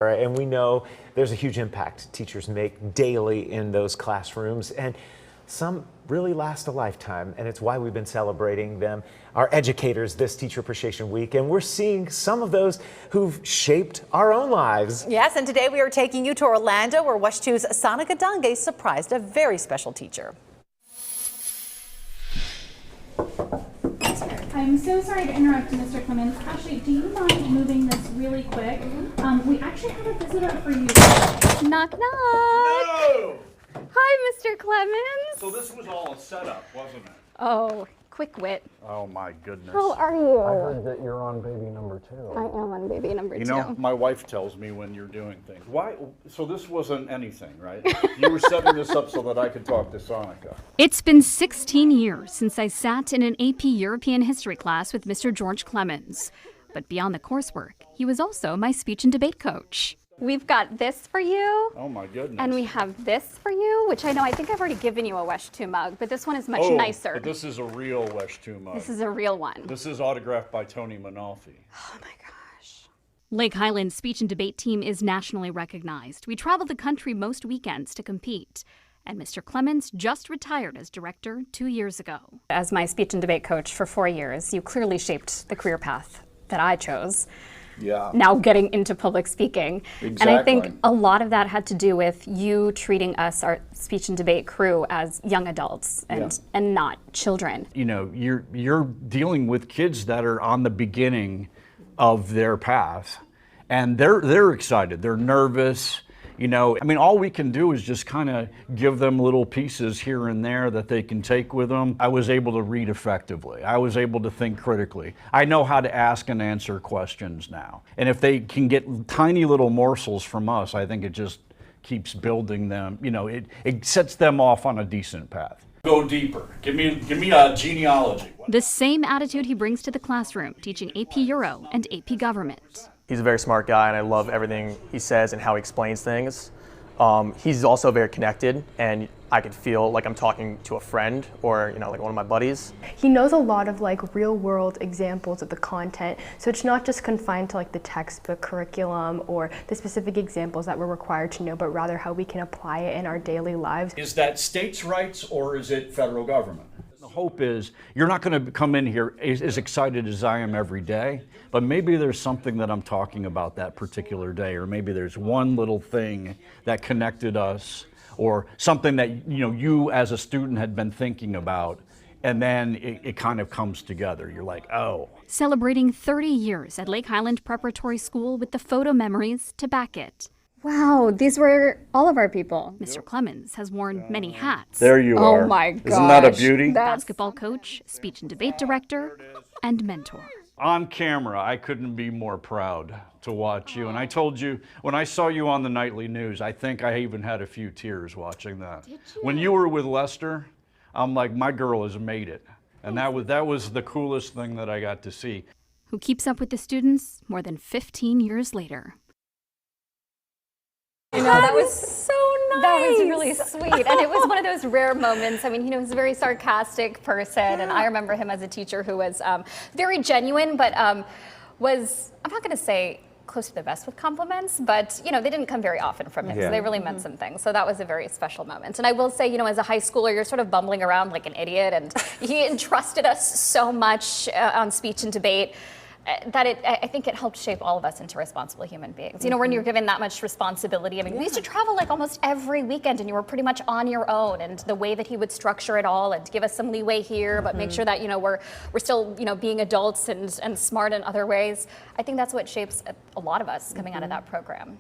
And we know there's a huge impact teachers make daily in those classrooms, and some really last a lifetime, and it's why we've been celebrating them, our educators, this Teacher Appreciation Week, and we're seeing some of those who've shaped our own lives. Yes, and today we are taking you to Orlando, where WESH 2's Sonica Dange surprised a very special teacher. I'm so sorry to interrupt, Mr. Clemens. Ashley, do you mind moving this really quick? We actually have a visitor for you. Knock, knock. No! Hi, Mr. Clemens. So this was all a setup, wasn't it? Oh, quick wit. Oh my goodness. How are you? I heard that you're on baby number 2. I am on baby number 2. You know, my wife tells me when you're doing things. Why? So this wasn't anything, right? You were setting this up so that I could talk to Sonica. It's been 16 years since I sat in an AP European history class with Mr. George Clemens. But beyond the coursework, he was also my speech and debate coach. We've got this for you. Oh my goodness. And we have this for you, which I think I've already given you a WESH 2 mug, but this one is much nicer. But this is a real WESH 2 mug. This is a real one. This is autographed by Tony Manolfi. Oh my gosh. Lake Highland's speech and debate team is nationally recognized. We travel the country most weekends to compete. And Mr. Clemens just retired as director 2 years ago. As my speech and debate coach for 4 years, you clearly shaped the career path that I chose. Yeah. Now getting into public speaking. Exactly. And I think a lot of that had to do with you treating us, our speech and debate crew, as young adults and not children. You know, you're dealing with kids that are on the beginning of their path, and they're excited, they're nervous. You know, I mean, all we can do is just kind of give them little pieces here and there that they can take with them. I was able to read effectively. I was able to think critically. I know how to ask and answer questions now. And if they can get tiny little morsels from us, I think it just keeps building them. You know, it sets them off on a decent path. Go deeper. Give me a genealogy. The same attitude he brings to the classroom, teaching AP Euro and AP Government. He's a very smart guy, and I love everything he says and how he explains things. He's also very connected, and I can feel like I'm talking to a friend or, you know, like one of my buddies. He knows a lot of like real world examples of the content, so it's not just confined to like the textbook curriculum or the specific examples that we're required to know, but rather how we can apply it in our daily lives. Is that states' rights or is it federal government? The hope is you're not going to come in here as excited as I am every day, but maybe there's something that I'm talking about that particular day, or maybe there's one little thing that connected us, or something that you as a student had been thinking about, and then it kind of comes together. You're like, oh. Celebrating 30 years at Lake Highland Preparatory School with the photo memories to back it. Wow, these were all of our people. Mr. Clemens has worn many hats. There you are. Oh my gosh. Isn't that a beauty? Basketball coach, speech and debate director, and mentor. On camera, I couldn't be more proud to watch you. And I told you, when I saw you on the nightly news, I think I even had a few tears watching that. Did you? When you were with Lester, I'm like, my girl has made it. And that was the coolest thing that I got to see. Who keeps up with the students more than 15 years later. You know, that was so nice. That was really sweet. And it was one of those rare moments. I mean, he was a very sarcastic person. And I remember him as a teacher who was very genuine, but was, I'm not going to say close to the best with compliments, but, they didn't come very often from him. So they really meant some things. So that was a very special moment. And I will say, as a high schooler, you're sort of bumbling around like an idiot. And he entrusted us so much on speech and debate. That I think it helped shape all of us into responsible human beings. When you're given that much responsibility, I mean, we used to travel like almost every weekend, and you were pretty much on your own. And the way that he would structure it all and give us some leeway here, but make sure that we're still being adults and smart in other ways. I think that's what shapes a lot of us coming out of that program.